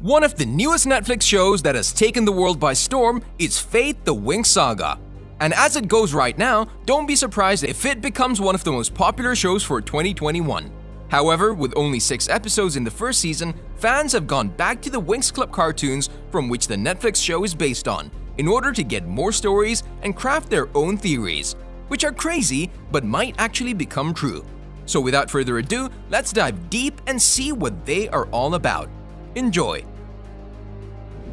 One of the newest Netflix shows that has taken the world by storm is Fate: The Winx Saga. And as it goes right now, don't be surprised if it becomes one of the most popular shows for 2021. However, with only 6 episodes in the first season, fans have gone back to the Winx Club cartoons from which the Netflix show is based on, in order to get more stories and craft their own theories, which are crazy but might actually become true. So without further ado, let's dive deep and see what they are all about. Enjoy!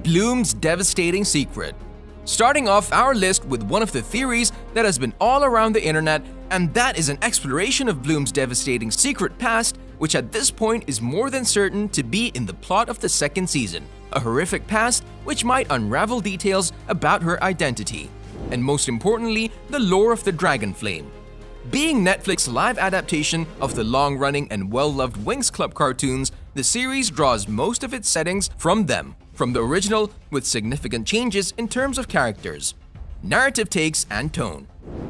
Bloom's devastating secret. Starting off our list with one of the theories that has been all around the internet, and that is an exploration of Bloom's devastating secret past, which at this point is more than certain to be in the plot of the second season, a horrific past which might unravel details about her identity, and most importantly, the lore of the Dragon Flame. Being Netflix's live adaptation of the long-running and well-loved Winx Club cartoons, the series draws most of its settings from them, from the original with significant changes in terms of characters, narrative takes, and tone.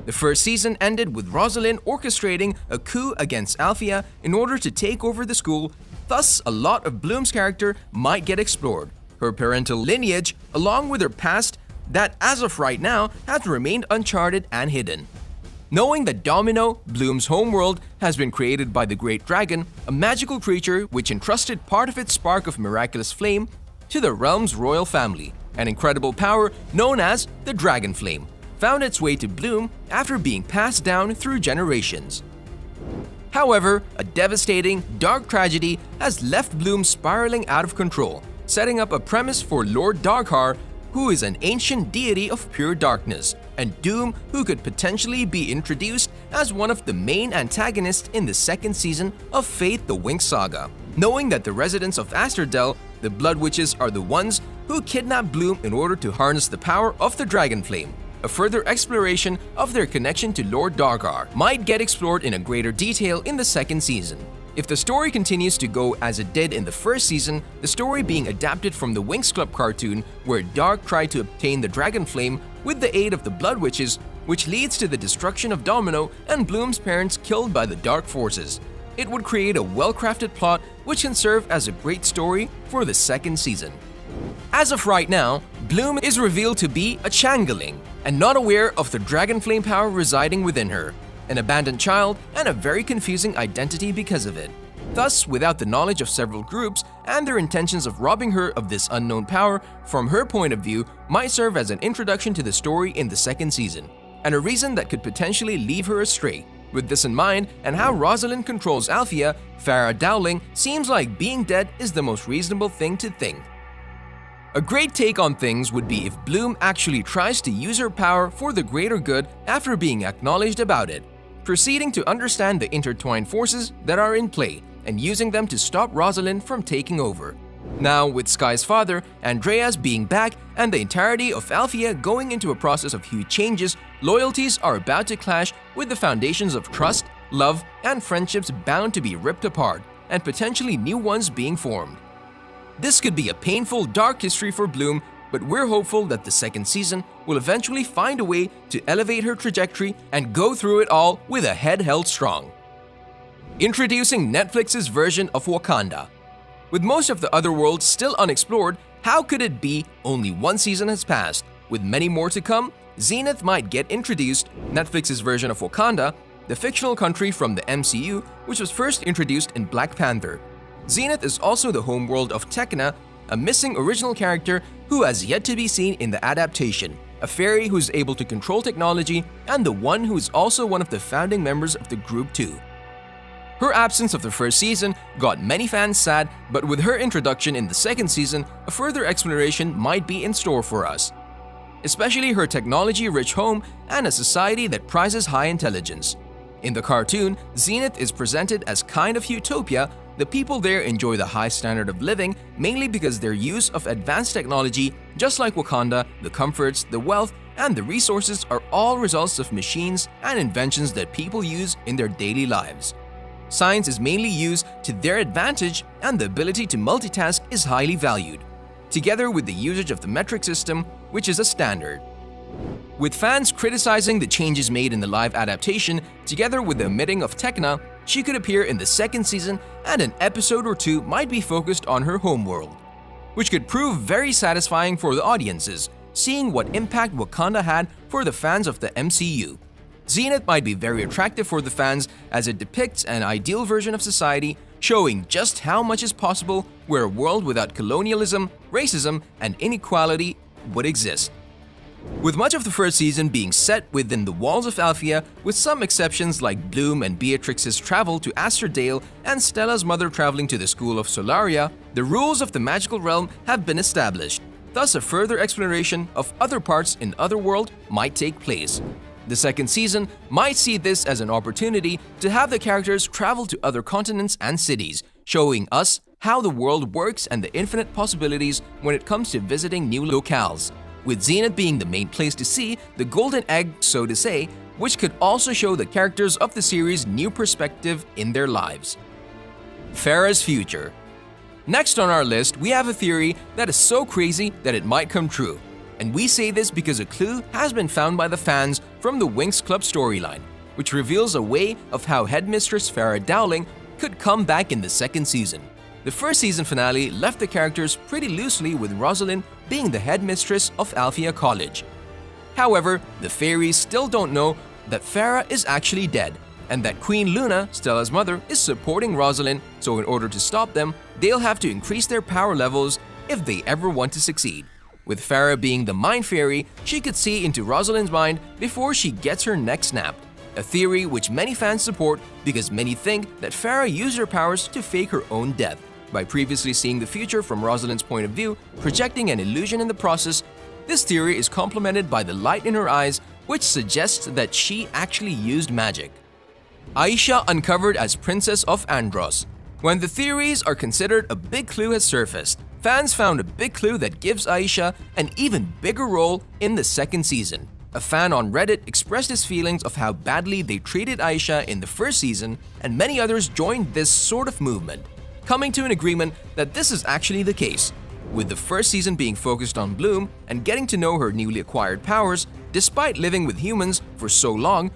The first season ended with Rosalind orchestrating a coup against Althea in order to take over the school, thus a lot of Bloom's character might get explored, her parental lineage along with her past that as of right now has remained uncharted and hidden. Knowing that Domino, Bloom's homeworld, has been created by the Great Dragon, a magical creature which entrusted part of its spark of miraculous flame to the realm's royal family, an incredible power known as the Dragon Flame found its way to Bloom after being passed down through generations. However, a devastating, dark tragedy has left Bloom spiraling out of control, setting up a premise for Lord Darkhar, who is an ancient deity of pure darkness, and Doom, who could potentially be introduced as one of the main antagonists in the second season of Fate: The Winx Saga. Knowing that the residents of Asterdell, the Blood Witches, are the ones who kidnapped Bloom in order to harness the power of the Dragon Flame, a further exploration of their connection to Lord Darkhar might get explored in a greater detail in the second season. If the story continues to go as it did in the first season, the story being adapted from the Winx Club cartoon where Dark tried to obtain the Dragon Flame with the aid of the Blood Witches, which leads to the destruction of Domino and Bloom's parents killed by the Dark Forces, it would create a well-crafted plot which can serve as a great story for the second season. As of right now, Bloom is revealed to be a changeling and not aware of the Dragon Flame power residing within her, an abandoned child and a very confusing identity because of it. Thus, without the knowledge of several groups and their intentions of robbing her of this unknown power, from her point of view, might serve as an introduction to the story in the second season, and a reason that could potentially leave her astray. With this in mind, and how Rosalind controls Althea, Farrah Dowling seems like being dead is the most reasonable thing to think. A great take on things would be if Bloom actually tries to use her power for the greater good after being acknowledged about it, proceeding to understand the intertwined forces that are in play and using them to stop Rosalind from taking over. Now, with Sky's father, Andreas, being back and the entirety of Althea going into a process of huge changes, loyalties are about to clash with the foundations of trust, love, and friendships bound to be ripped apart, and potentially new ones being formed. This could be a painful, dark history for Bloom, but we're hopeful that the second season will eventually find a way to elevate her trajectory and go through it all with a head held strong. Introducing Netflix's version of Wakanda. With most of the other worlds still unexplored, how could it be only one season has passed? With many more to come, Zenith might get introduced, Netflix's version of Wakanda, the fictional country from the MCU, which was first introduced in Black Panther. Zenith is also the homeworld of Tekna, a missing original character who has yet to be seen in the adaptation, a fairy who is able to control technology and the one who is also one of the founding members of the group too. Her absence of the first season got many fans sad, but with her introduction in the second season, a further exploration might be in store for us, especially her technology-rich home and a society that prizes high intelligence. In the cartoon, Zenith is presented as kind of utopia. The people there enjoy the high standard of living mainly because their use of advanced technology, just like Wakanda, the comforts, the wealth, and the resources are all results of machines and inventions that people use in their daily lives. Science is mainly used to their advantage, and the ability to multitask is highly valued, together with the usage of the metric system, which is a standard. With fans criticizing the changes made in the live adaptation, together with the omitting of Tekna, she could appear in the second season and an episode or two might be focused on her homeworld. which could prove very satisfying for the audiences, seeing what impact Wakanda had for the fans of the MCU. Zenith might be very attractive for the fans as it depicts an ideal version of society, showing just how much is possible where a world without colonialism, racism, and inequality would exist. With much of the first season being set within the walls of Althea, with some exceptions like Bloom and Beatrix's travel to Asterdale and Stella's mother traveling to the school of Solaria, the rules of the magical realm have been established. Thus, a further exploration of other parts in Otherworld might take place. The second season might see this as an opportunity to have the characters travel to other continents and cities, showing us how the world works and the infinite possibilities when it comes to visiting new locales, with Zenith being the main place to see the golden egg, so to say, which could also show the characters of the series new perspective in their lives. Farrahs Future. Next on our list, we have a theory that is so crazy that it might come true. And we say this because a clue has been found by the fans from the Winx Club storyline, which reveals a way of how Headmistress Farrah Dowling could come back in the second season. The first season finale left the characters pretty loosely, with Rosalind being the headmistress of Althea College. However, the fairies still don't know that Farrah is actually dead, and that Queen Luna, Stella's mother, is supporting Rosalind, so in order to stop them, they'll have to increase their power levels if they ever want to succeed. With Farrah being the mind fairy, she could see into Rosalind's mind before she gets her neck snapped. A theory which many fans support because many think that Farrah used her powers to fake her own death. By previously seeing the future from Rosalind's point of view, projecting an illusion in the process, this theory is complemented by the light in her eyes, which suggests that she actually used magic. Ischia uncovered as Princess of Andros. When the theories are considered, a big clue has surfaced. Fans found a big clue that gives Ischia an even bigger role in the second season. A fan on Reddit expressed his feelings of how badly they treated Ischia in the first season, and many others joined this sort of movement, coming to an agreement that this is actually the case. With the first season being focused on Bloom and getting to know her newly acquired powers, despite living with humans for so long,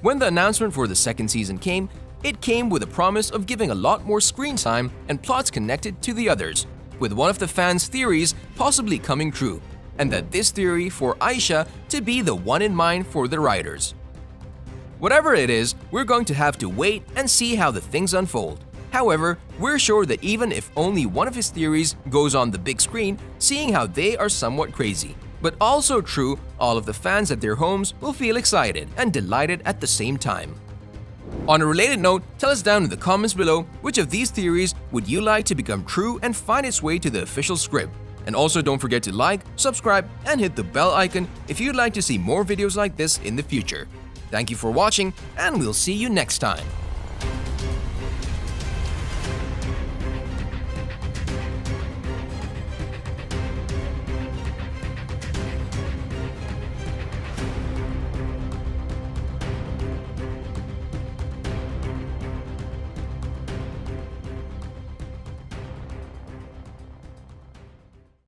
when the announcement for the second season came, it came with a promise of giving a lot more screen time and plots connected to the others, with one of the fans' theories possibly coming true, and that this theory for Ischia to be the one in mind for the writers. Whatever it is, we're going to have to wait and see how the things unfold. However, we're sure that even if only one of his theories goes on the big screen, seeing how they are somewhat crazy, but also true, all of the fans at their homes will feel excited and delighted at the same time. On a related note, tell us down in the comments below which of these theories would you like to become true and find its way to the official script. And also don't forget to like, subscribe, and hit the bell icon if you'd like to see more videos like this in the future. Thank you for watching, and we'll see you next time.